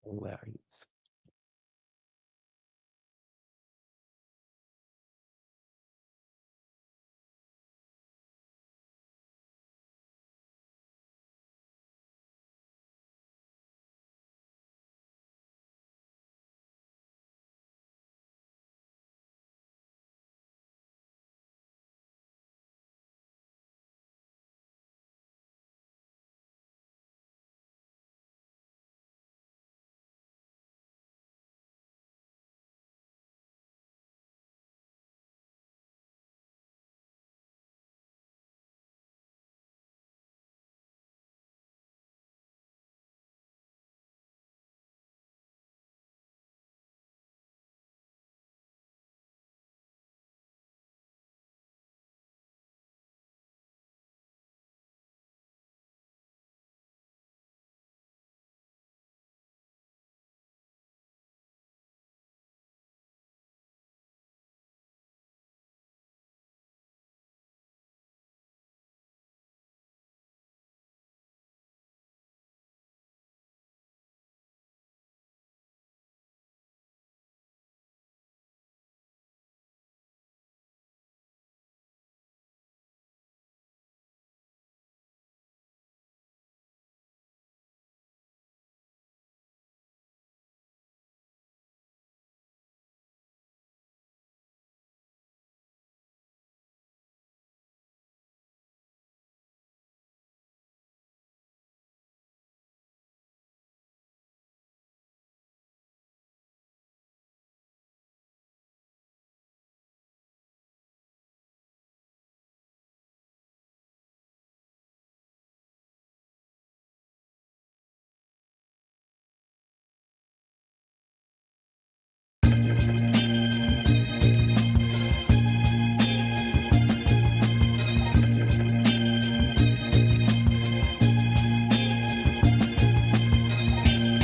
Irregularities.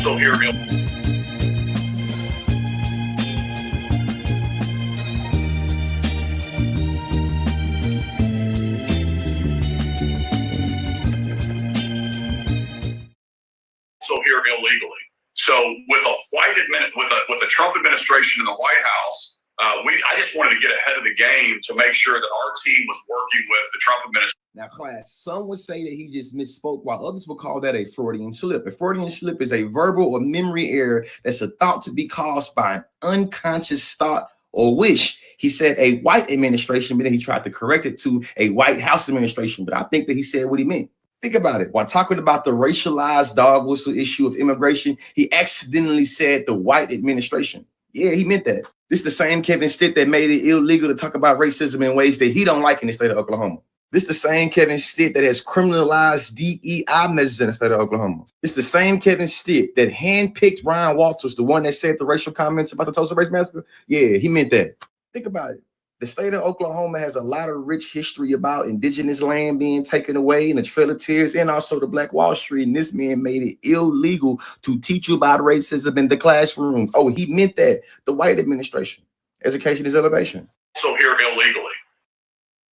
So irregular. So here illegally. So with a with a Trump administration in the White House, I just wanted to get ahead of the game to make sure that our team was working with the Trump administration. Now, class, some would say that he just misspoke, while others would call that a Freudian slip. A Freudian slip is a verbal or memory error that's a thought to be caused by an unconscious thought or wish. He said a white administration, but then he tried to correct it to a White House administration. But I think that he said what he meant. Think about it. While talking about the racialized dog whistle issue of immigration, he accidentally said the white administration. Yeah, he meant that. This is the same Kevin Stitt that made it illegal to talk about racism in ways that he don't like in the state of Oklahoma. This is the same Kevin Stitt that has criminalized DEI measures in the state of Oklahoma. It's the same Kevin Stitt that handpicked Ryan Walters, the one that said the racial comments about the Tulsa Race Massacre. Yeah, he meant that. Think about it. The state of Oklahoma has a lot of rich history about indigenous land being taken away and the Trail of Tears and also the Black Wall Street. And this man made it illegal to teach you about racism in the classroom. Oh, he meant that. The white administration. Education is elevation. So here illegally.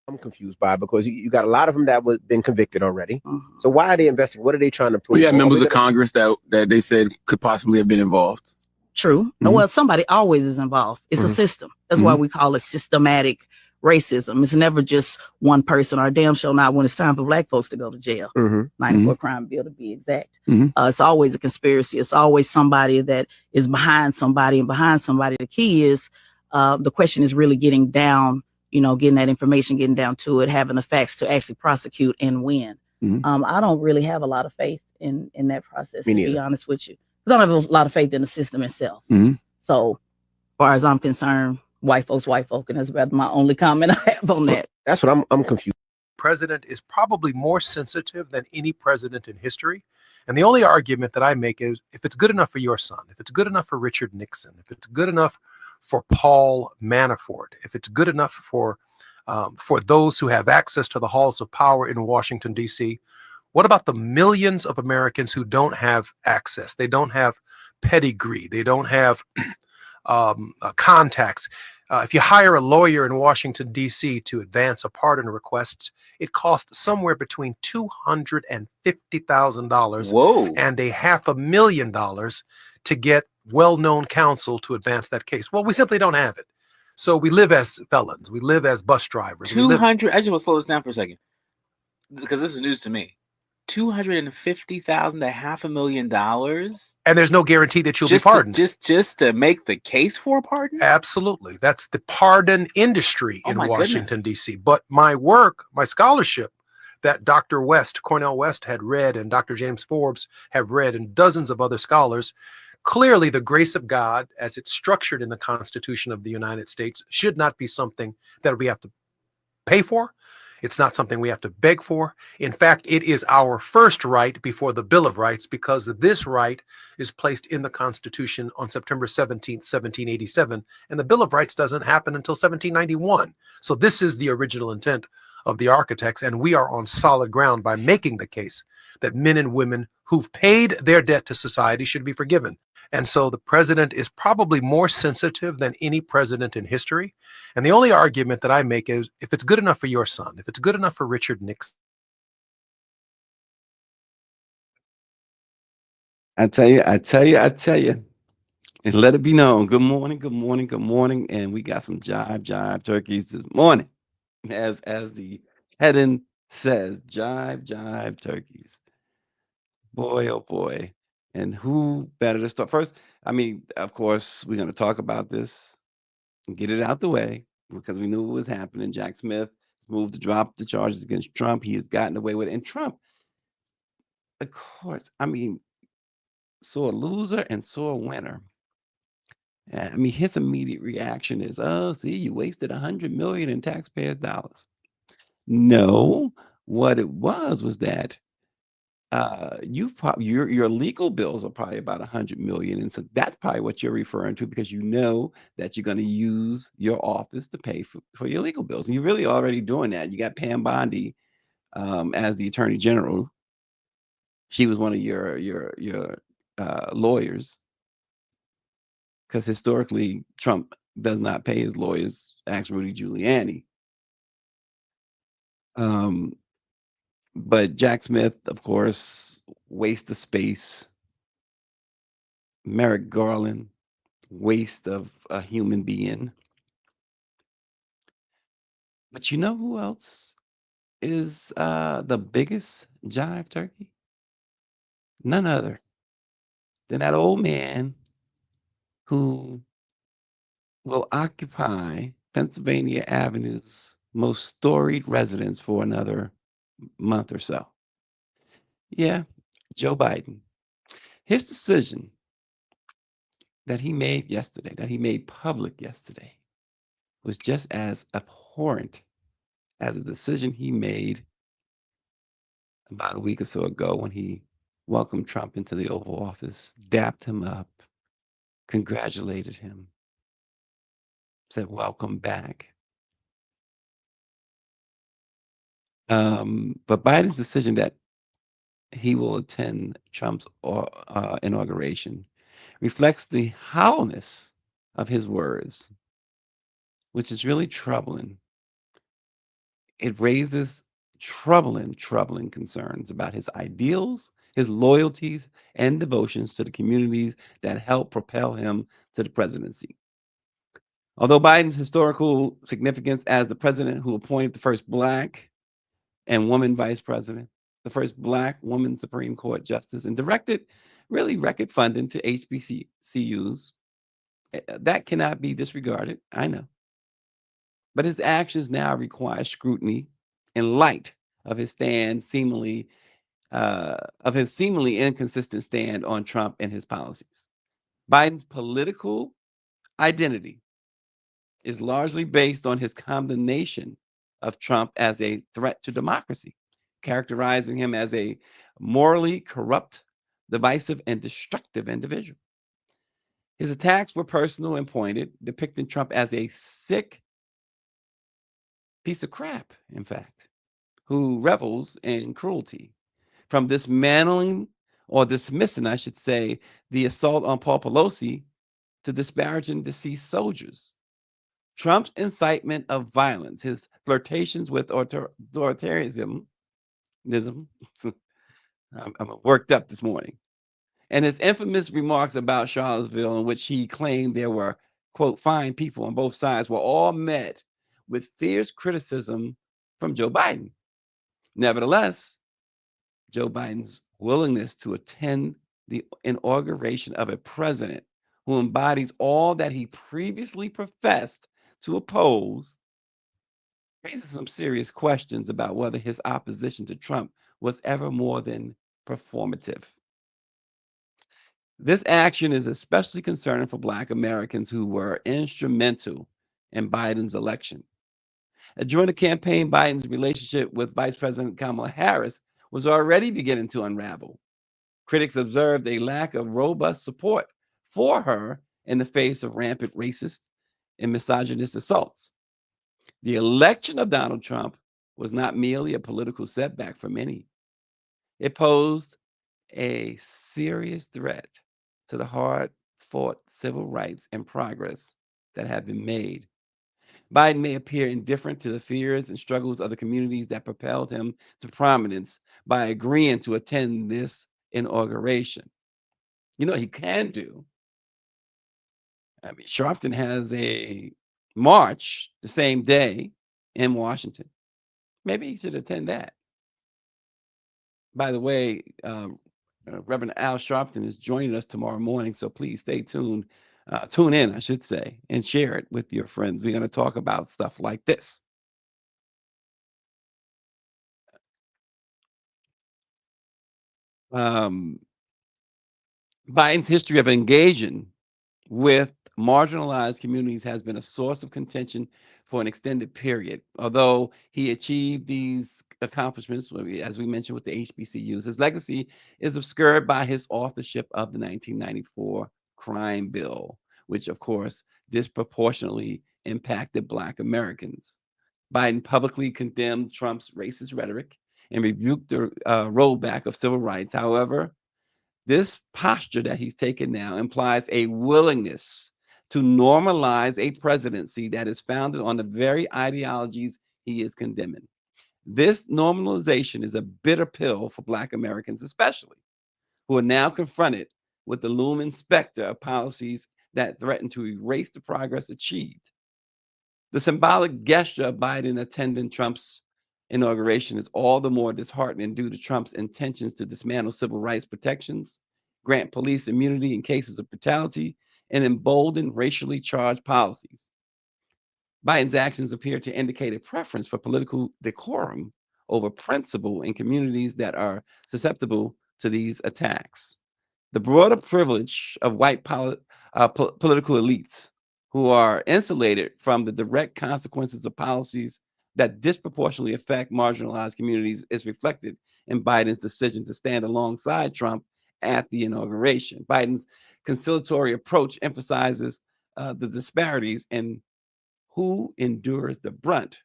I'm confused by it because you got a lot of them that was been convicted already. So why are they investigating? What are they trying to prove? We had members of Congress that they said could possibly have been involved. True. Well, somebody always is involved. It's a system. That's why we call it systematic racism. It's never just one person, or damn sure not when it's time for black folks to go to jail. 94 crime bill to be exact. It's always a conspiracy. It's always somebody that is behind somebody and behind somebody. The key is the question is really getting down, getting that information, getting down to it, having the facts to actually prosecute and win. I don't really have a lot of faith in that process, to be honest with you. I don't have a lot of faith in the system itself. So, as far as I'm concerned, white folk, and that's about my only comment I have on that. That's what I'm confused. President is probably more sensitive than any president in history. And the only argument that I make is if it's good enough for your son, if it's good enough for Richard Nixon, if it's good enough for Paul Manafort, if it's good enough for those who have access to the halls of power in Washington, D.C., what about the millions of Americans who don't have access? They don't have pedigree. They don't have contacts. If you hire a lawyer in Washington, D.C. to advance a pardon request, it costs somewhere between $250,000 and $500,000 to get well-known counsel to advance that case? Well, we simply don't have it. So we live as felons. We live as bus drivers. 200. I just want to slow this down for a second because this is news to me. $250,000 to $500,000, and there's no guarantee that you'll be pardoned. Just to make the case for a pardon? Absolutely. That's the pardon industry in Washington, D.C. But my work, my scholarship that Dr. West, Cornell West had read, and Dr. James Forbes have read, and dozens of other scholars, clearly the grace of God, as it's structured in the Constitution of the United States, should not be something that we have to pay for. It's not something we have to beg for. In fact, it is our first right before the Bill of Rights, because this right is placed in the Constitution on September 17th, 1787, and the Bill of Rights doesn't happen until 1791. So this is the original intent of the architects, and we are on solid ground by making the case that men and women who've paid their debt to society should be forgiven. And so the president is probably more sensitive than any president in history. And the only argument that I make is, if it's good enough for your son, if it's good enough for Richard Nixon. I tell you, and let it be known. Good morning, good morning, good morning. And we got some jive turkeys this morning. As the heading says, jive turkeys. Boy, oh boy. And who better to start first? I mean, of course, we're going to talk about this and get it out the way because we knew what was happening. Jack Smith has moved to drop the charges against Trump. He has gotten away with it. And Trump, of course, I mean, saw a loser and saw a winner. I mean, his immediate reaction is, oh, see, you wasted $100 million in taxpayers' dollars. No, what it was that your legal bills are probably about $100 million, and so that's probably what you're referring to because you know that you're going to use your office to pay for your legal bills, and you're really already doing that. You got Pam Bondi as the Attorney General. She was one of your lawyers, because historically Trump does not pay his lawyers. Ask Rudy Giuliani. But Jack Smith, of course, waste of space. Merrick Garland, waste of a human being. But you know who else is the biggest jive turkey? None other than that old man who will occupy Pennsylvania Avenue's most storied residence for another month or so. Yeah, Joe Biden. His decision that he made yesterday, that he made public yesterday, was just as abhorrent as the decision he made about a week or so ago when he welcomed Trump into the Oval Office, dapped him up, congratulated him, said, welcome back. But Biden's decision that he will attend Trump's inauguration reflects the hollowness of his words, which is really troubling. It raises troubling concerns about his ideals, his loyalties, and devotions to the communities that helped propel him to the presidency. Although Biden's historical significance as the president who appointed the first Black and woman vice president, the first Black woman Supreme Court justice, and directed really record funding to HBCUs, that cannot be disregarded, I know. But his actions now require scrutiny in light of his seemingly inconsistent stand on Trump and his policies. Biden's political identity is largely based on his condemnation of Trump as a threat to democracy, characterizing him as a morally corrupt, divisive, and destructive individual. His attacks were personal and pointed, depicting Trump as a sick piece of crap, in fact, who revels in cruelty. From dismantling or dismissing, I should say, the assault on Paul Pelosi to disparaging deceased soldiers. Trump's incitement of violence, his flirtations with authoritarianism, I'm worked up this morning, And his infamous remarks about Charlottesville, in which he claimed there were, quote, fine people on both sides, were all met with fierce criticism from Joe Biden. Nevertheless, Joe Biden's willingness to attend the inauguration of a president who embodies all that he previously professed to oppose raises some serious questions about whether his opposition to Trump was ever more than performative. This action is especially concerning for Black Americans who were instrumental in Biden's election. During the campaign, Biden's relationship with Vice President Kamala Harris was already beginning to unravel. Critics observed a lack of robust support for her in the face of rampant racist and misogynist assaults. The election of Donald Trump was not merely a political setback for many. It posed a serious threat to the hard-fought civil rights and progress that have been made. Biden may appear indifferent to the fears and struggles of the communities that propelled him to prominence by agreeing to attend this inauguration. You know what he can do? I mean, Sharpton has a march the same day in Washington. Maybe he should attend that. By the way, Reverend Al Sharpton is joining us tomorrow morning, so please stay tuned. Tune in, I should say, and share it with your friends. We're going to talk about stuff like this. Biden's history of engaging with marginalized communities has been a source of contention for an extended period. Although he achieved these accomplishments, as we mentioned with the HBCUs, his legacy is obscured by his authorship of the 1994 crime bill, which, of course, disproportionately impacted Black Americans. Biden publicly condemned Trump's racist rhetoric and rebuked the rollback of civil rights. However, this posture that he's taken now implies a willingness to normalize a presidency that is founded on the very ideologies he is condemning. This normalization is a bitter pill for Black Americans, especially, who are now confronted with the looming specter of policies that threaten to erase the progress achieved. The symbolic gesture of Biden attending Trump's inauguration is all the more disheartening due to Trump's intentions to dismantle civil rights protections, grant police immunity in cases of brutality, and embolden racially charged policies. Biden's actions appear to indicate a preference for political decorum over principle in communities that are susceptible to these attacks. The broader privilege of white political elites who are insulated from the direct consequences of policies that disproportionately affect marginalized communities is reflected in Biden's decision to stand alongside Trump at the inauguration. Biden's conciliatory approach emphasizes the disparities in who endures the brunt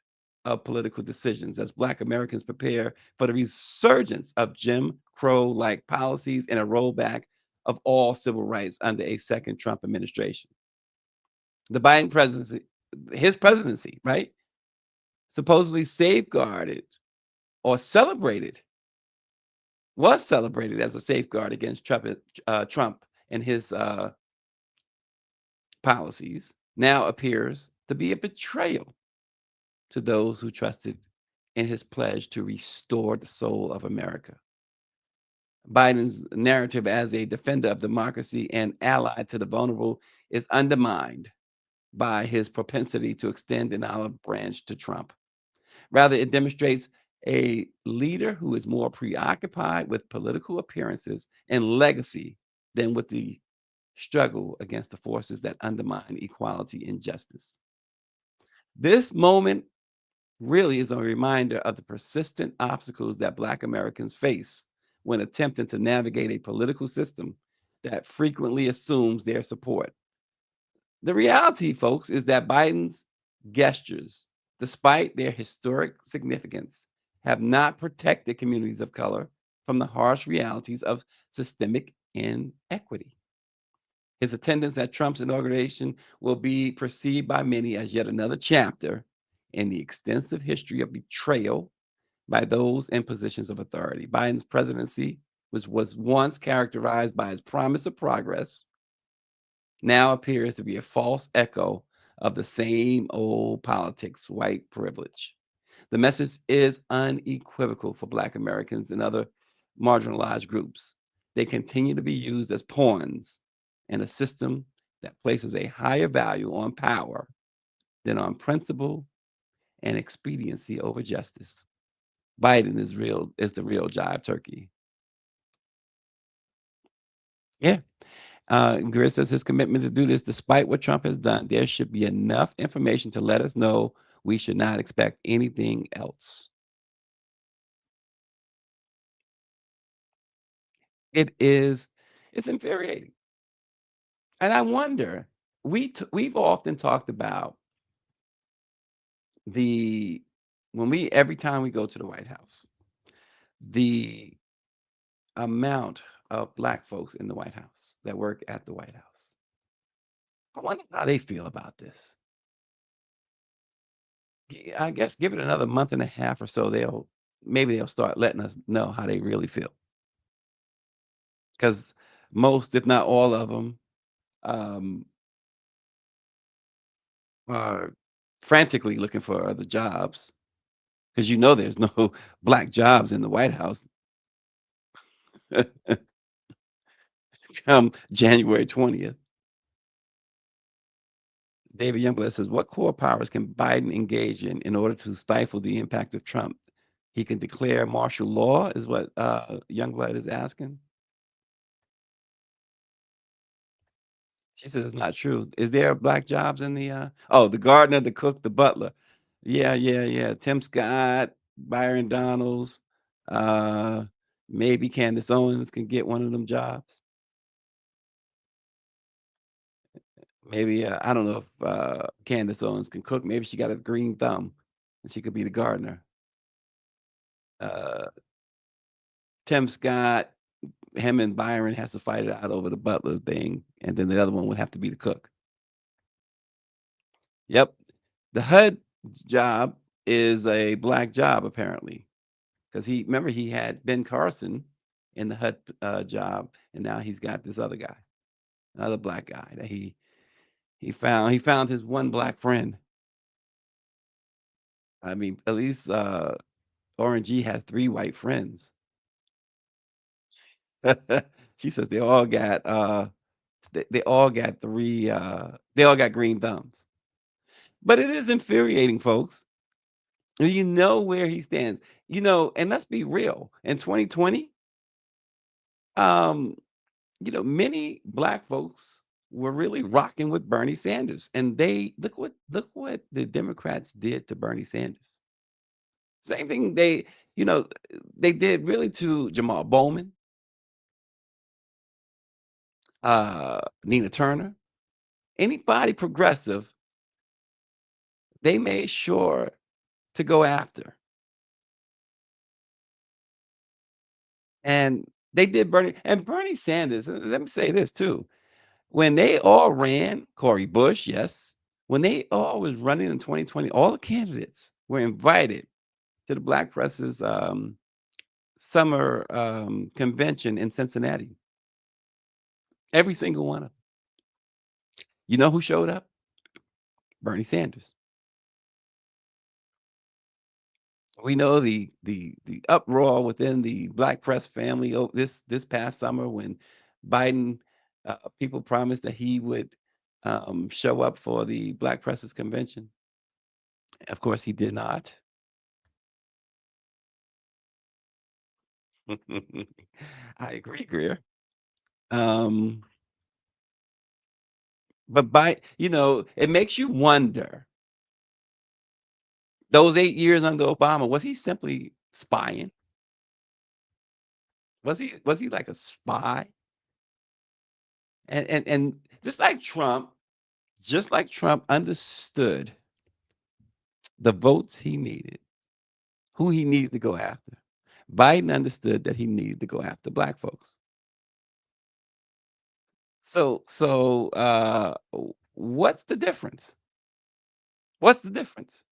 of political decisions as Black Americans prepare for the resurgence of Jim Crow-like policies and a rollback of all civil rights under a second Trump administration. The Biden presidency, his presidency, right, supposedly safeguarded or celebrated, was celebrated as a safeguard against Trump and his policies, now appears to be a betrayal to those who trusted in his pledge to restore the soul of America. Biden's narrative as a defender of democracy and ally to the vulnerable is undermined by his propensity to extend an olive branch to Trump. Rather, it demonstrates a leader who is more preoccupied with political appearances and legacy than with the struggle against the forces that undermine equality and justice. This moment really is a reminder of the persistent obstacles that Black Americans face when attempting to navigate a political system that frequently assumes their support. The reality, folks, is that Biden's gestures, despite their historic significance, have not protected communities of color from the harsh realities of systemic inequity. His attendance at Trump's inauguration will be perceived by many as yet another chapter in the extensive history of betrayal by those in positions of authority. Biden's presidency which was once characterized by its promise of progress, now appears to be a false echo of the same old politics, white privilege. The message is unequivocal for Black Americans and other marginalized groups. They continue to be used as pawns in a system that places a higher value on power than on principle and expediency over justice. Biden is the real jive turkey. Yeah. Greer says his commitment to do this, despite what Trump has done, there should be enough information to let us know we should not expect anything else. It's infuriating. And I wonder, we've often talked about every time we go to the White House, the amount of Black folks in the White House that work at the White House. I wonder how they feel about this. I guess give it another month and a half or so, maybe they'll start letting us know how they really feel. Because most, if not all of them, are frantically looking for other jobs. Because there's no Black jobs in the White House come January 20th. David Youngblood says, what core powers can Biden engage in order to stifle the impact of Trump? He can declare martial law, is what Youngblood is asking. She says it's not true. Is there Black jobs in the the gardener, the cook, the butler? Yeah. Tim Scott, Byron Donalds, maybe Candace Owens can get one of them jobs. Maybe I don't know if Candace Owens can cook. Maybe she got a green thumb and she could be the gardener. Tim Scott, him and Byron has to fight it out over the butler thing, and then the other one would have to be the cook. Yep. The HUD job is a Black job, apparently, because he had Ben Carson in the HUD job, and now he's got this other guy, another Black guy that he found. He found his one Black friend. I mean, at least Orange G has 3 white friends. She says they all got they all got 3 they all got green thumbs. But it is infuriating, folks. You know where he stands. And let's be real. In 2020, many Black folks were really rocking with Bernie Sanders. And they look what the Democrats did to Bernie Sanders. Same thing they did really to Jamal Bowman, Nina Turner, anybody progressive, they made sure to go after. And they did Bernie Sanders. Let me say this too. When they all ran, Cori Bush, yes. When they all was running in 2020, all the candidates were invited to the Black Press's summer convention in Cincinnati. Every single one of them. You know who showed up? Bernie Sanders. We know the uproar within the Black press family this past summer when Biden people promised that he would show up for the Black Press's convention. Of course, he did not. I agree, Greer. But it makes you wonder. Those 8 years under Obama, was he simply spying? Was he like a spy? And just like Trump understood the votes he needed, who he needed to go after. Biden understood that he needed to go after Black folks. So what's the difference? What's the difference?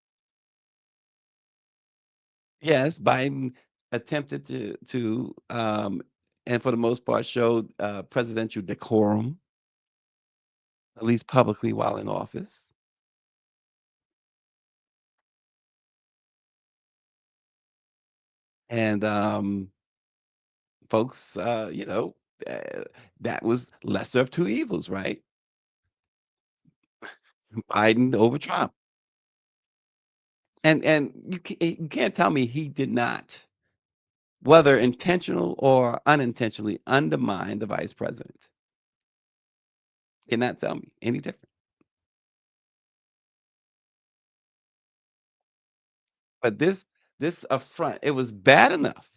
Yes, Biden attempted to and for the most part showed presidential decorum, at least publicly while in office. And folks, that was lesser of two evils, right? Biden over Trump. And you can't tell me he did not, whether intentional or unintentionally, undermine the vice president. Cannot tell me any different. But this affront, it was bad enough.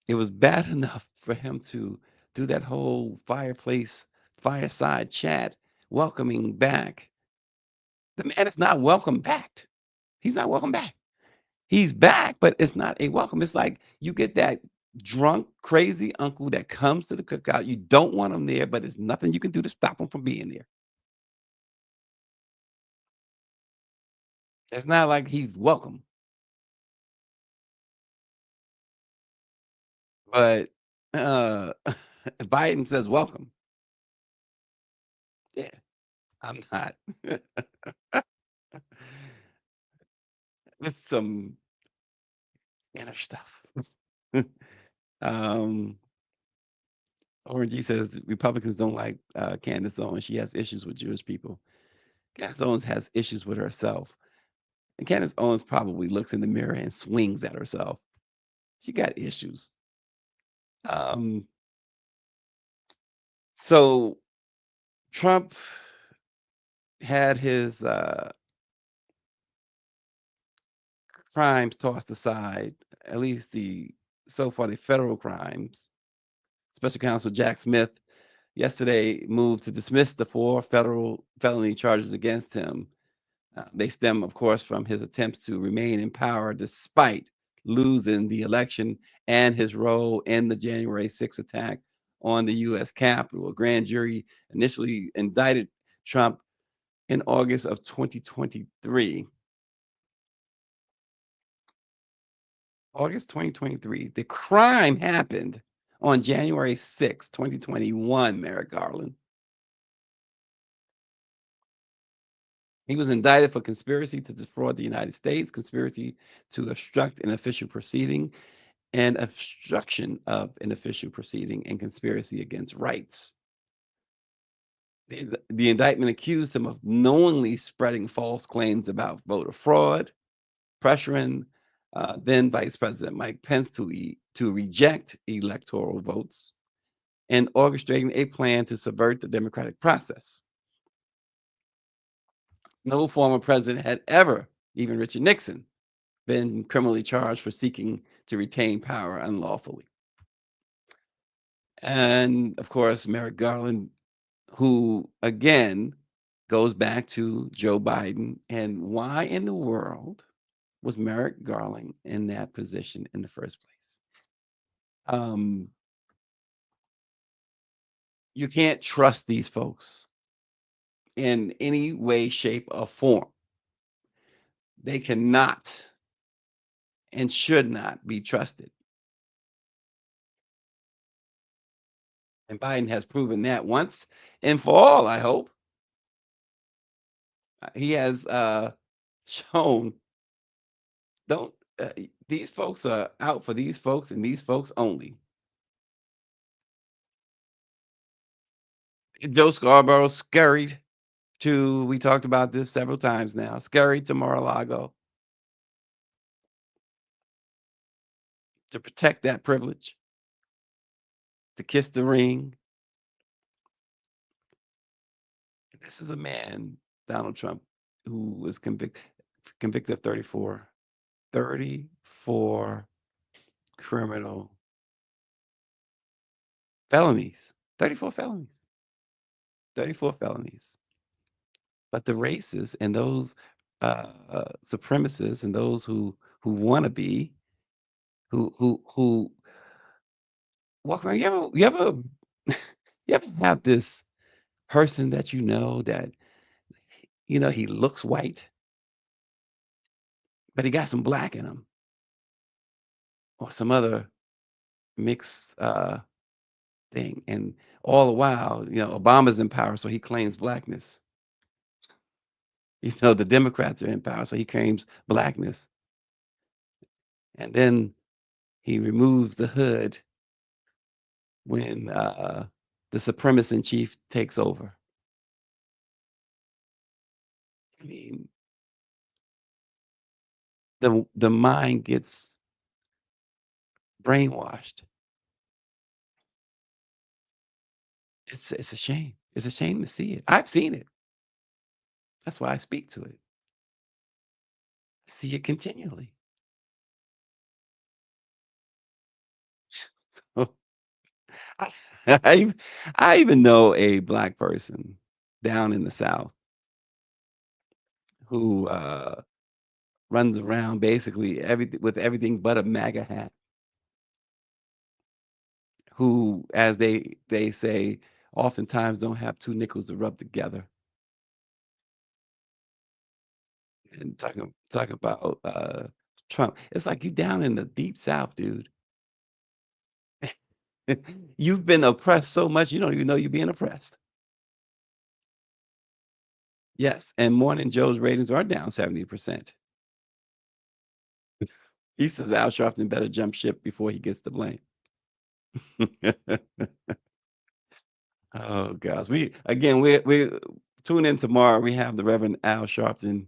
It was bad enough for him to do that whole fireside chat, welcoming back. The man is not welcome back. He's not welcome back. He's back, but it's not a welcome. It's like you get that drunk, crazy uncle that comes to the cookout. You don't want him there, but there's nothing you can do to stop him from being there. It's not like he's welcome. But Biden says welcome. Yeah, I'm not. It's some inner stuff. um, Orange says the Republicans don't like Candace Owens. She has issues with Jewish people. Candace Owens has issues with herself. And Candace Owens probably looks in the mirror and swings at herself. She got issues. So Trump had his crimes tossed aside, at least so far the federal crimes. Special Counsel Jack Smith yesterday moved to dismiss the 4 federal felony charges against him. They stem, of course, from his attempts to remain in power despite losing the election and his role in the January 6th attack on the U.S. Capitol. A grand jury initially indicted Trump in August of 2023. August 2023. The crime happened on January 6, 2021, Merrick Garland. He was indicted for conspiracy to defraud the United States, conspiracy to obstruct an official proceeding, and obstruction of an official proceeding, and conspiracy against rights. The indictment accused him of knowingly spreading false claims about voter fraud, pressuring then Vice President Mike Pence to reject electoral votes, and orchestrating a plan to subvert the democratic process. No former president had ever, even Richard Nixon, been criminally charged for seeking to retain power unlawfully. And of course, Merrick Garland, who again goes back to Joe Biden. And why in the world was Merrick Garland in that position in the first place? You can't trust these folks in any way, shape, or form. They cannot and should not be trusted. And Biden has proven that once and for all, I hope. He has shown don't these folks are out for these folks and these folks only. Joe Scarborough scurried we talked about this several times now, scurried to Mar-a-Lago to protect that privilege, to kiss the ring. This is a man, Donald Trump, who was convicted of 34 criminal felonies. 34 felonies. 34 felonies. But the racists and those supremacists and those who want to be, who walk around, you ever you ever have this person that that he looks white, but he got some black in him, or some other mixed thing. And all the while, Obama's in power, so he claims blackness. The Democrats are in power, so he claims blackness. And then he removes the hood when the supremacist in chief takes over. I mean, the mind gets brainwashed. It's a shame. It's a shame to see it. I've seen it. That's why I speak to it. I see it continually. I, I even know a black person down in the South who runs around basically with everything but a MAGA hat. Who, as they say, oftentimes don't have two nickels to rub together. And talk about Trump. It's like you down in the deep South, dude. You've been oppressed so much you don't even know you're being oppressed. Yes, and Morning Joe's ratings are down 70%. He says Al Sharpton better jump ship before he gets the blame. Oh gosh, we tune in tomorrow. We have the Reverend Al Sharpton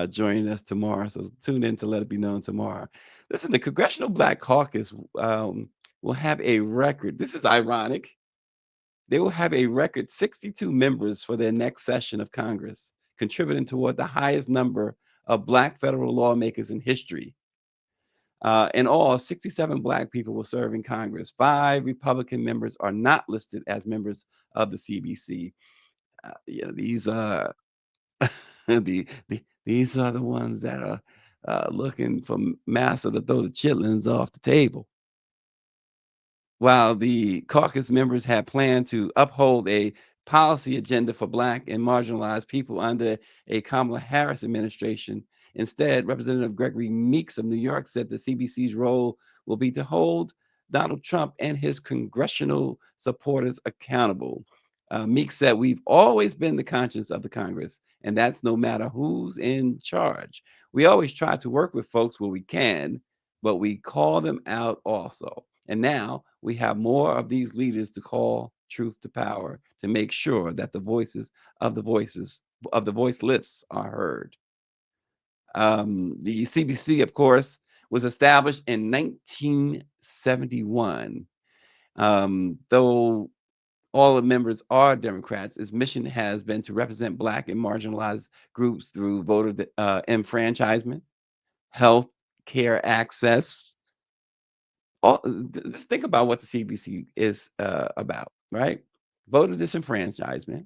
joining us tomorrow, so tune in to let it be known tomorrow. Listen, the Congressional Black Caucus will have a record. This is ironic. They will have a record 62 members for their next session of Congress, contributing toward the highest number of Black federal lawmakers in history. In all, 67 Black people will serve in Congress. 5 Republican members are not listed as members of the CBC. These are these are the ones that are looking for Massa to throw the chitlins off the table. While the caucus members had planned to uphold a policy agenda for Black and marginalized people under a Kamala Harris administration, instead, Representative Gregory Meeks of New York said the CBC's role will be to hold Donald Trump and his congressional supporters accountable. Meeks said, "We've always been the conscience of the Congress, and that's no matter who's in charge. We always try to work with folks where we can, but we call them out also. And now we have more of these leaders to call truth to power to make sure that the voices of the voiceless are heard." The CBC, of course, was established in 1971. Though all the members are Democrats, its mission has been to represent Black and marginalized groups through voter enfranchisement, health care access. Just think about what the CBC is about, right? Voter disenfranchisement,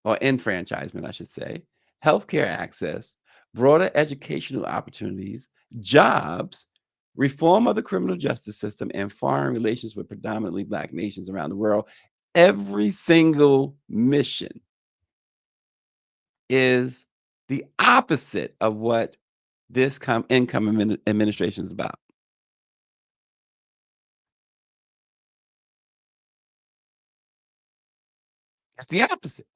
or enfranchisement, I should say, healthcare access, broader educational opportunities, jobs, reform of the criminal justice system, and foreign relations with predominantly Black nations around the world. Every single mission is the opposite of what this incoming administration is about. It's the opposite.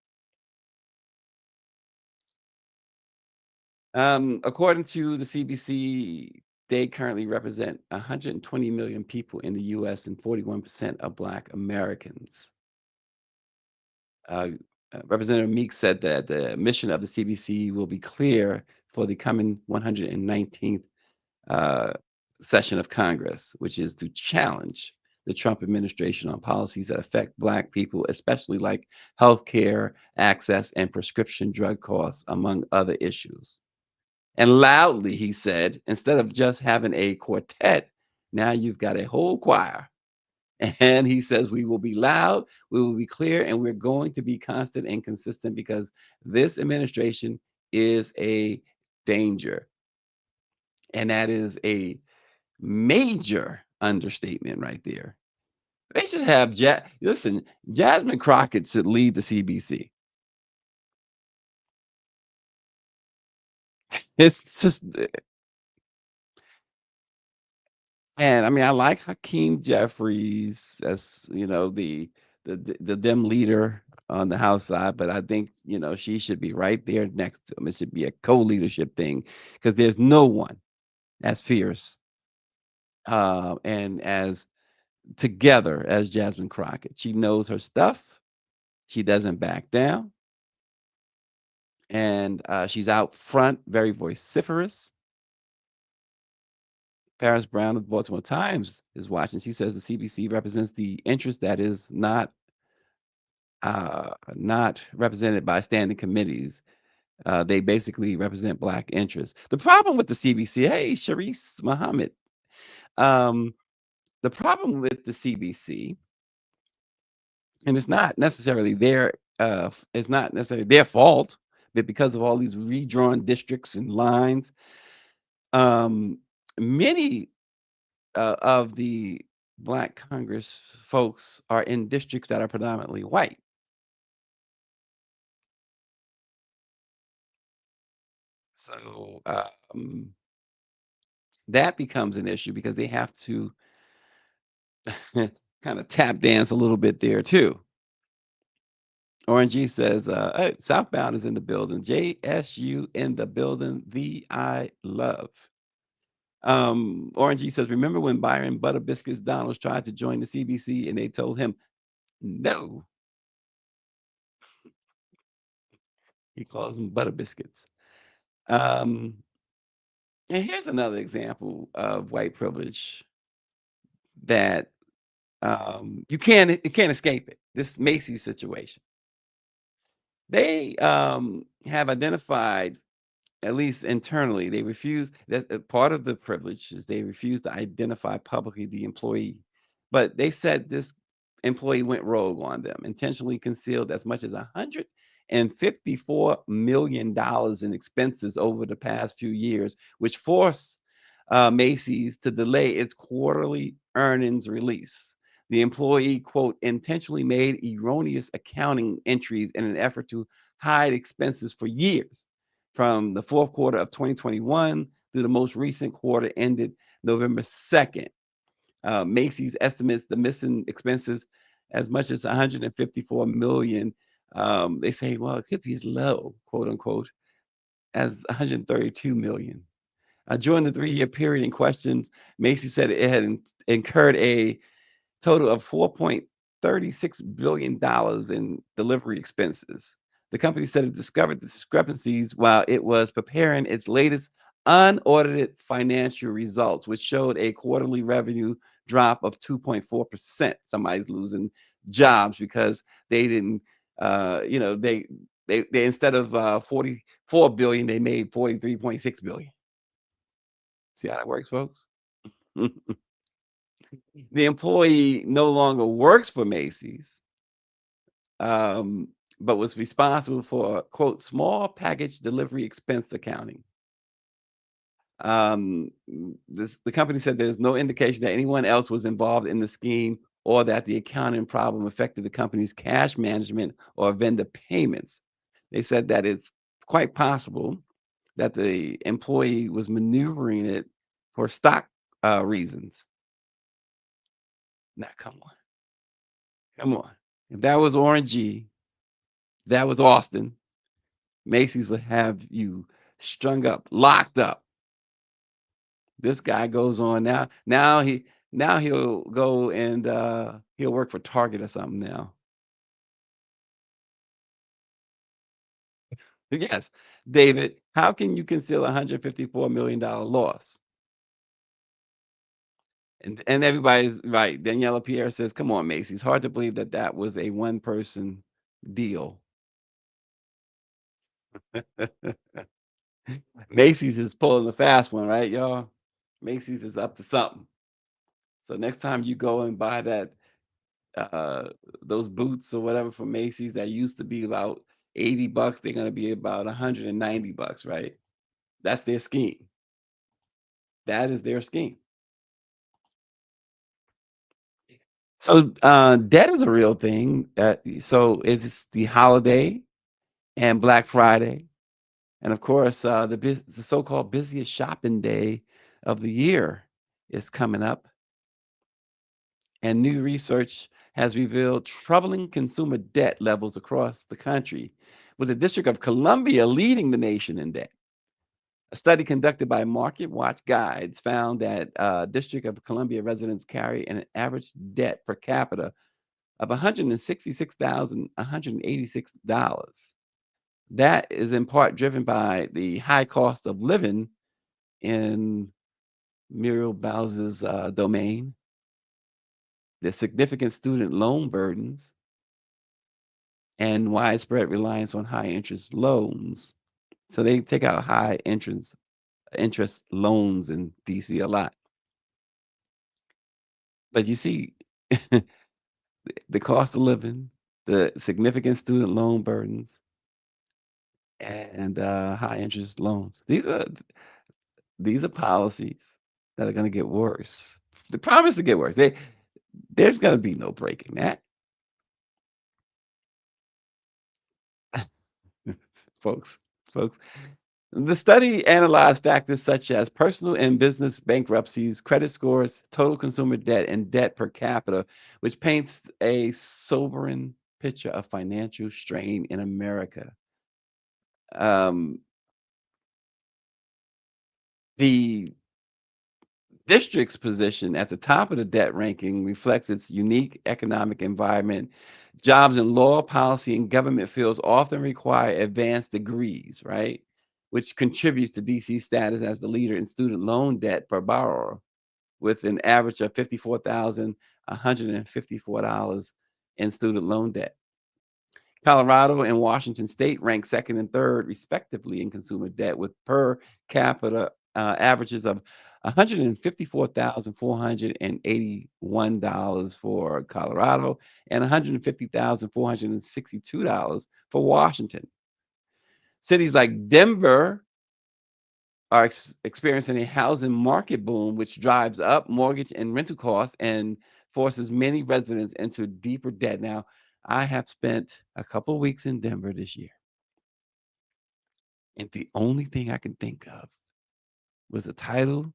According to the CBC, they currently represent 120 million people in the U.S. and 41% of Black Americans. Representative Meeks said that the mission of the CBC will be clear for the coming 119th session of Congress, which is to challenge the Trump administration on policies that affect Black people, especially like health care access and prescription drug costs, among other issues. And loudly, he said, instead of just having a quartet, now you've got a whole choir. And he says, we will be loud, we will be clear, and we're going to be constant and consistent because this administration is a danger. And that is a major understatement right there. They should have, listen, Jasmine Crockett should lead the CBC. It's just, And I mean, I like Hakeem Jeffries as, you know, the Dem leader on the House side, but I think, you know, she should be right there next to him. It should be a co-leadership thing because there's no one as fierce and as together as Jasmine Crockett. She knows her stuff. She doesn't back down. And she's out front, very vociferous. Paris Brown of the Baltimore Times is watching. She says the CBC represents the interest that is not represented by standing committees. They basically represent Black interests. The problem with the CBC, hey, Sharice Muhammad, the problem with the CBC, and it's not necessarily it's not necessarily their fault, but because of all these redrawn districts and lines, many of the Black Congress folks are in districts that are predominantly white. So that becomes an issue because they have to kind of tap dance a little bit there too. Orange G says, hey, Southbound is in the building. JSU in the building. The I love. Orange G says, remember when Byron Butter Biscuits Donalds tried to join the CBC and they told him no? He calls them Butter Biscuits. And here's another example of white privilege that you can't escape it. This Macy situation. They have identified, at least internally, they refuse that part of the privilege is they refuse to identify publicly the employee. But they said this employee went rogue on them, intentionally concealed as much as $154 million in expenses over the past few years, which forced Macy's to delay its quarterly earnings release. The employee, quote, intentionally made erroneous accounting entries in an effort to hide expenses for years, from the fourth quarter of 2021 through the most recent quarter ended November 2nd. Macy's estimates the missing expenses as much as 154 million. They say, well, it could be as low, quote unquote, as 132 million. During the 3-year period in question, Macy said it had incurred a total of $4.36 billion in delivery expenses. The company said it discovered the discrepancies while it was preparing its latest unaudited financial results, which showed a quarterly revenue drop of 2.4%. Somebody's losing jobs because they didn't, they instead of 44 billion, they made 43.6 billion. See how that works, folks? The employee no longer works for Macy's, but was responsible for, quote, small package delivery expense accounting. The company said there's no indication that anyone else was involved in the scheme or that the accounting problem affected the company's cash management or vendor payments. They said that it's quite possible that the employee was maneuvering it for stock reasons. Now, come on. If that was Orangey, that was Austin, Macy's would have you strung up, locked up. This guy goes on now he'll go and he'll work for Target or something now. Yes, David, how can you conceal $154 million loss? And everybody's right. Daniela Pierre says, come on, Macy's. Hard to believe that that was a one-person deal. Macy's is pulling the fast one, right, y'all? Macy's is up to something. So next time you go and buy that those boots or whatever from Macy's that used to be about $80, they're going to be about $190, right? That's their scheme. That is their scheme. So debt is a real thing. So it's the holiday and Black Friday. And of course, the so-called busiest shopping day of the year is coming up. And new research has revealed troubling consumer debt levels across the country, with the District of Columbia leading the nation in debt. A study conducted by MarketWatch Guides found that District of Columbia residents carry an average debt per capita of $166,186. That is in part driven by the high cost of living in Muriel Bowser's domain, the significant student loan burdens, and widespread reliance on high interest loans. So they take out high interest loans in DC a lot. But you see, the cost of living, the significant student loan burdens, and high interest loans. These are policies that are going to get worse. They promise to get worse. There's going to be no breaking that. folks. The study analyzed factors such as personal and business bankruptcies, credit scores, total consumer debt, and debt per capita, which paints a sobering picture of financial strain in America. The district's position at the top of the debt ranking reflects its unique economic environment. Jobs in law, policy, and government fields often require advanced degrees, right? Which contributes to DC's status as the leader in student loan debt per borrower, with an average of $54,154 in student loan debt. Colorado and Washington State rank second and third, respectively, in consumer debt, with per capita averages of $154,481 for Colorado and $150,462 for Washington. Cities like Denver are experiencing a housing market boom, which drives up mortgage and rental costs and forces many residents into deeper debt. Now, I have spent a couple of weeks in Denver this year, and the only thing I can think of was the title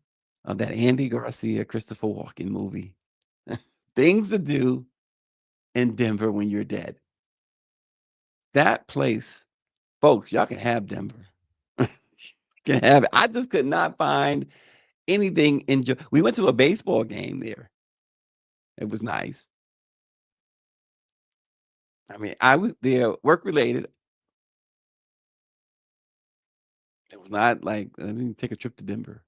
of that Andy Garcia, Christopher Walken movie, Things to Do in Denver When You're Dead. That place, folks, y'all can have Denver. Can have it. I just could not find anything we went to a baseball game there. It was nice. I mean, I was there work related. It was not like let me take a trip to Denver.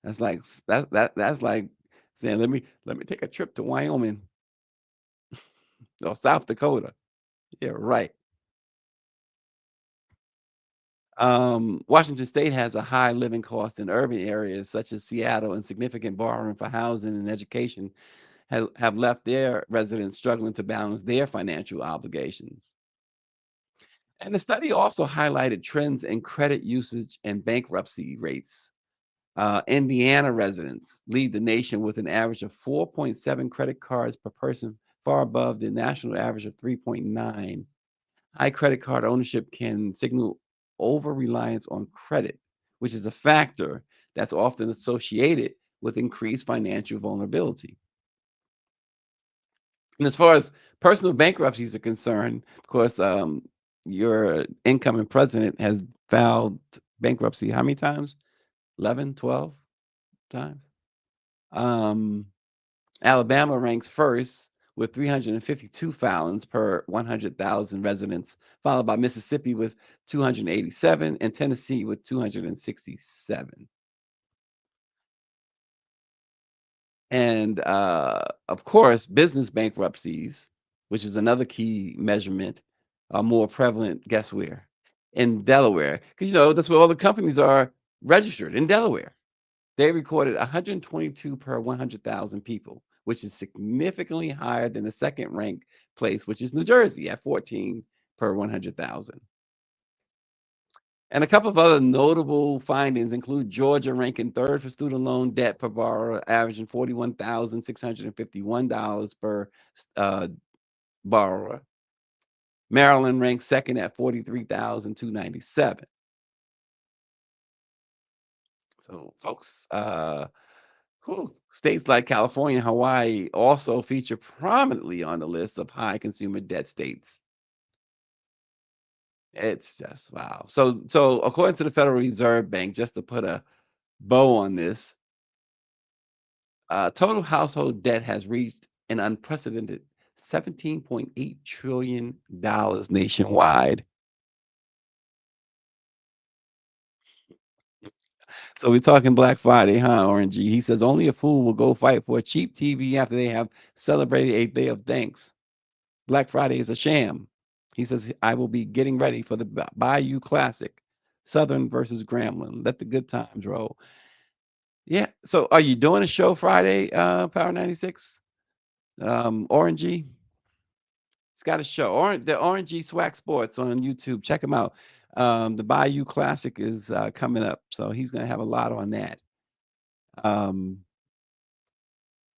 That's like that's like saying let me take a trip to Wyoming or South Dakota. Yeah, right. Washington State has a high living cost in urban areas such as Seattle, and significant borrowing for housing and education have left their residents struggling to balance their financial obligations. And the study also highlighted trends in credit usage and bankruptcy rates. Indiana residents lead the nation with an average of 4.7 credit cards per person, far above the national average of 3.9. High credit card ownership can signal over-reliance on credit, which is a factor that's often associated with increased financial vulnerability. And as far as personal bankruptcies are concerned, of course, your incoming president has filed bankruptcy how many times? 11, 12 times. Alabama ranks first with 352 filings per 100,000 residents, followed by Mississippi with 287 and Tennessee with 267. And of course, business bankruptcies, which is another key measurement, are more prevalent, guess where? In Delaware. Because, that's where all the companies are registered, in Delaware. They recorded 122 per 100,000 people, which is significantly higher than the second ranked place, which is New Jersey at 14 per 100,000. And a couple of other notable findings include Georgia ranking third for student loan debt per borrower, averaging $41,651 per borrower. Maryland ranks second at $43,297. So, folks, States like California and Hawaii also feature prominently on the list of high consumer debt states. It's just wow. So according to the Federal Reserve Bank, just to put a bow on this, total household debt has reached an unprecedented $17.8 trillion nationwide. So we're talking Black Friday, huh, Orangey? He says only a fool will go fight for a cheap TV after they have celebrated a day of thanks. Black Friday is a sham. He says, I will be getting ready for the Bayou Classic, Southern versus Grambling. Let the good times roll. Yeah. So are you doing a show Friday, Power 96? Orangey? It's got a show. The Orangey Swag Sports on YouTube. Check him out. The Bayou Classic is coming up. So he's going to have a lot on that.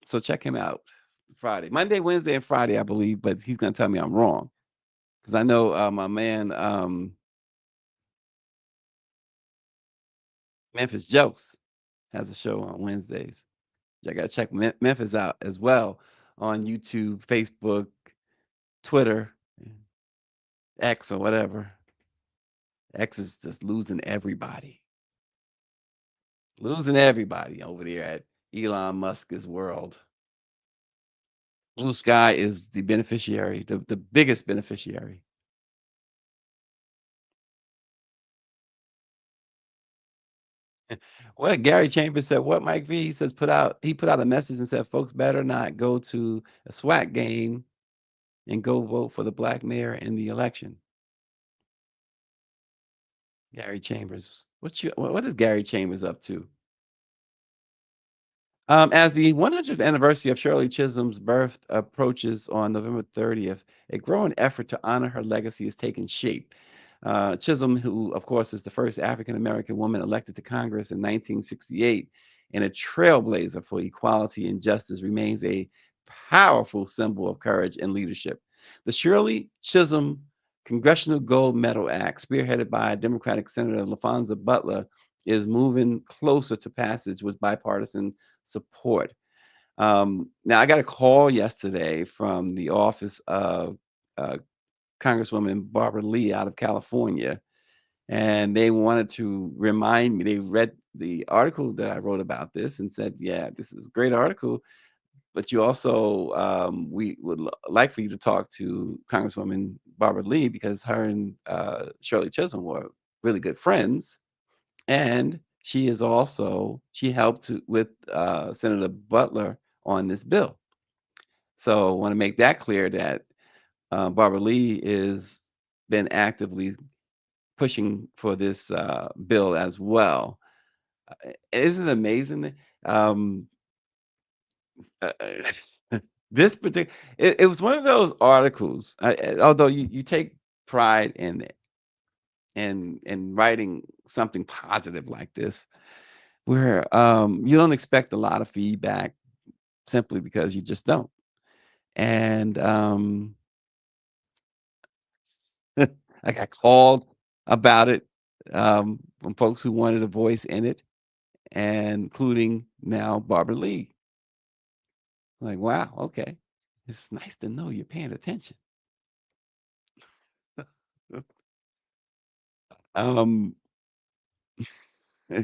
So check him out Friday, Monday, Wednesday, and Friday, I believe, but he's going to tell me I'm wrong. Because I know my man Memphis Jokes has a show on Wednesdays. I got to check Memphis out as well on YouTube, Facebook, Twitter, X, or whatever. X is just losing everybody. Losing everybody over there at Elon Musk's world. Blue Sky is the beneficiary, the biggest beneficiary. Well, Gary Chambers said, what Mike V? He says, he put out a message and said, folks better not go to a SWAC game and go vote for the black mayor in the election. Gary Chambers. What is Gary Chambers up to? As the 100th anniversary of Shirley Chisholm's birth approaches on November 30th, a growing effort to honor her legacy is taking shape. Chisholm, who, of course, is the first African-American woman elected to Congress in 1968 and a trailblazer for equality and justice, remains a powerful symbol of courage and leadership. The Shirley Chisholm Congressional Gold Medal Act, spearheaded by Democratic Senator Laphonza Butler, is moving closer to passage with bipartisan support. Now, I got a call yesterday from the office of Congresswoman Barbara Lee out of California, and they wanted to remind me. They read the article that I wrote about this and said, yeah, this is a great article, but you also, we would like for you to talk to Congresswoman Barbara Lee because her and Shirley Chisholm were really good friends. And she helped with Senator Butler on this bill. So I want to make that clear that Barbara Lee is been actively pushing for this bill as well. Isn't it amazing? This particular, it was one of those articles, although you take pride in it and writing something positive like this, where you don't expect a lot of feedback simply because you just don't. And I got called about it from folks who wanted a voice in it, and including now Barbara Lee. Like, wow, okay. It's nice to know you're paying attention.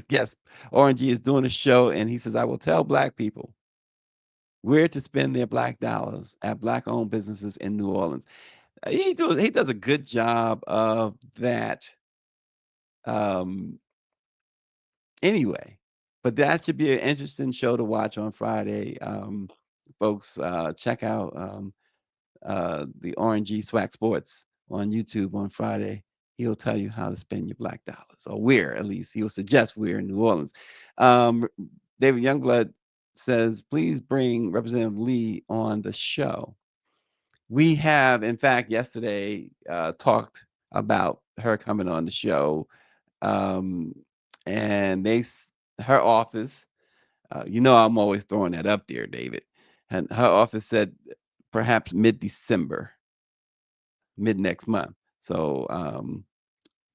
Yes, Orangey is doing a show, and he says, I will tell black people where to spend their black dollars at black-owned businesses in New Orleans. He does a good job of that. Anyway, but that should be an interesting show to watch on Friday. Folks, check out the Orangey Swag Sports on YouTube on Friday. He'll tell you how to spend your black dollars, or where, at least. He'll suggest where in New Orleans. David Youngblood says, please bring Representative Lee on the show. We have, in fact, yesterday talked about her coming on the show. And her office, I'm always throwing that up there, David. And her office said perhaps mid-December, mid next month. So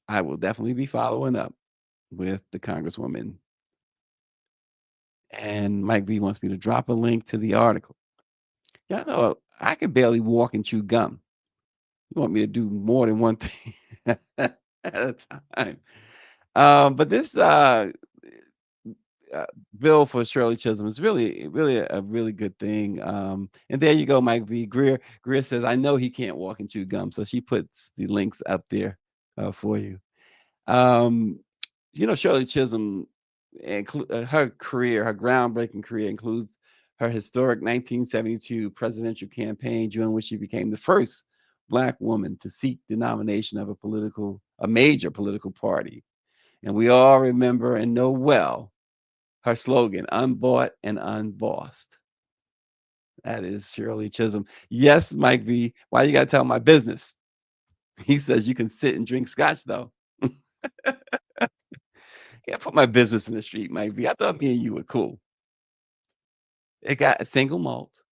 I will definitely be following up with the Congresswoman And Mike V wants me to drop a link to the article. Y'all know I can barely walk and chew gum. You want me to do more than one thing at a time. But this bill for Shirley Chisholm is really a really good thing. And there you go, Mike V. Greer says, I know he can't walk and chew gum. So she puts the links up there for you. Shirley Chisholm, her career, her groundbreaking career includes her historic 1972 presidential campaign, during which she became the first Black woman to seek the nomination of a major political party. And we all remember and know well her slogan, unbought and unbossed. That is Shirley Chisholm. Yes, Mike V. Why you got to tell my business? He says you can sit and drink scotch, though. Yeah, put my business in the street, Mike V. I thought me and you were cool. It got a single malt,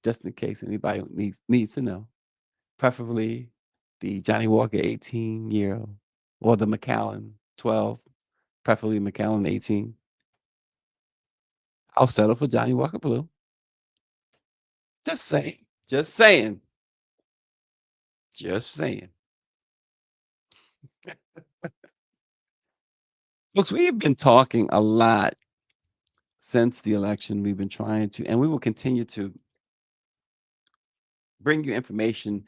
just in case anybody needs to know. Preferably the Johnny Walker 18-year or the Macallan 12, preferably Macallan 18. I'll settle for Johnny Walker Blue. Just saying. Just saying. Just saying. Folks, we have been talking a lot since the election. We've been trying to, and we will continue to bring you information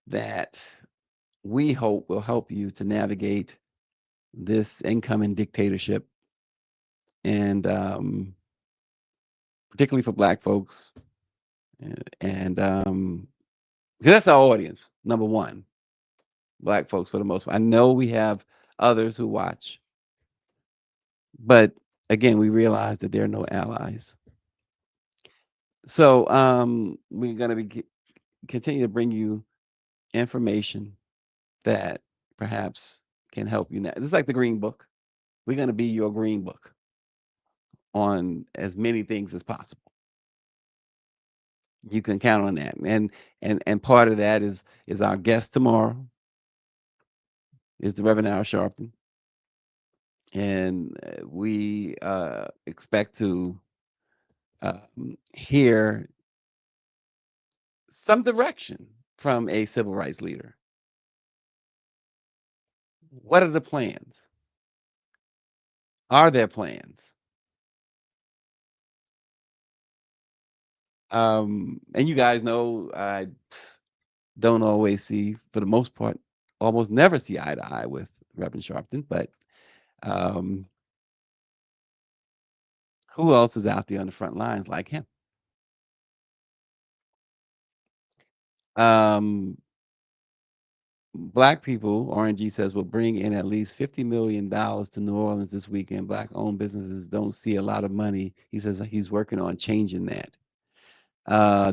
that we hope will help you to navigate this incoming dictatorship, and particularly for Black folks. And that's our audience, number one, Black folks for the most part. I know we have others who watch, but again, we realize that there are no allies. So we're going to be continue to bring you information that perhaps can help you now. This is like the Green Book. We're going to be your Green Book on as many things as possible. You can count on that. And part of that is our guest tomorrow is the Reverend Al Sharpton. And we expect to hear some direction from a civil rights leader. What are the plans? Are there plans? And you guys know I don't always see, for the most part, almost never see eye to eye with Reverend Sharpton, but who else is out there on the front lines like him? Black people, RNG says, will bring in at least $50 million to New Orleans this weekend. Black-owned businesses don't see a lot of money. He says he's working on changing that.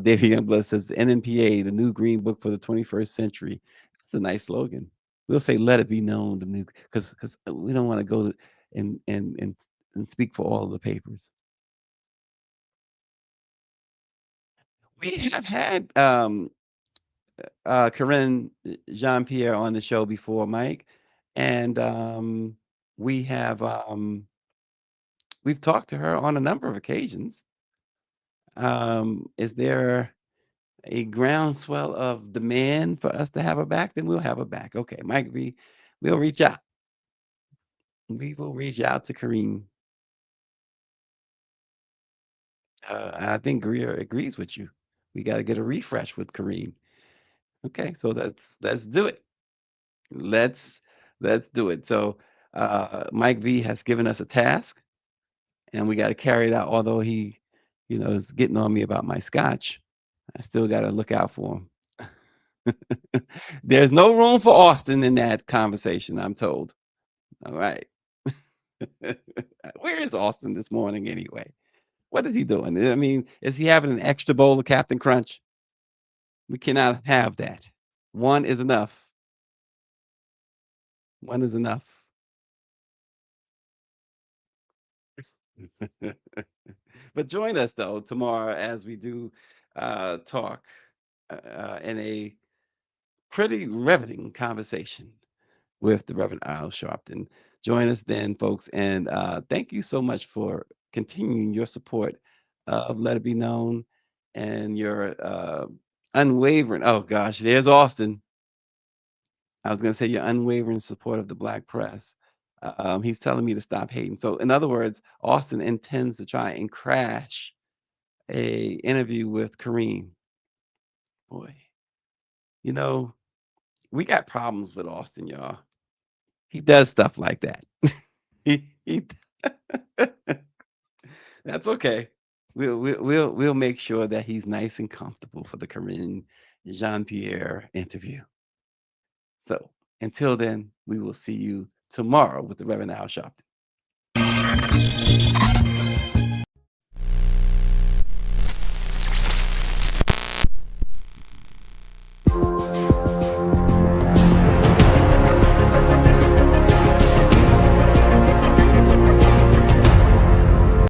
David Youngblood says, the NNPA, the new Green Book for the 21st century. That's a nice slogan. We'll say, let it be known, the new, because we don't want to go and speak for all of the papers. We have had Corinne Jean-Pierre on the show before, Mike, and we have we've talked to her on a number of occasions. Is there a groundswell of demand for us to have her back? Then we'll have her back. Okay, Mike, we'll reach out. We will reach out to Corinne. I think Greer agrees with you. We got to get a refresh with Corinne. Okay, so let's do it. Let's do it. So Mike V has given us a task, and we got to carry it out. Although he, is getting on me about my scotch, I still got to look out for him. There's no room for Austin in that conversation, I'm told. All right. Where is Austin this morning anyway? What is he doing? I mean, is he having an extra bowl of Captain Crunch? We cannot have that. One is enough. One is enough. But join us, though, tomorrow as we do talk in a pretty riveting conversation with the Reverend Al Sharpton. Join us then, folks. And thank you so much for continuing your support of Let It Be Known and your unwavering, oh gosh, there's Austin. I was going to say your unwavering support of the Black press. He's telling me to stop hating. So in other words, Austin intends to try and crash a interview with Kareem. Boy, you know, we got problems with Austin, y'all. He does stuff like that. he That's okay. We'll make sure that he's nice and comfortable for the Corinne Jean-Pierre interview. So until then, we will see you tomorrow with the Reverend Al Sharpton.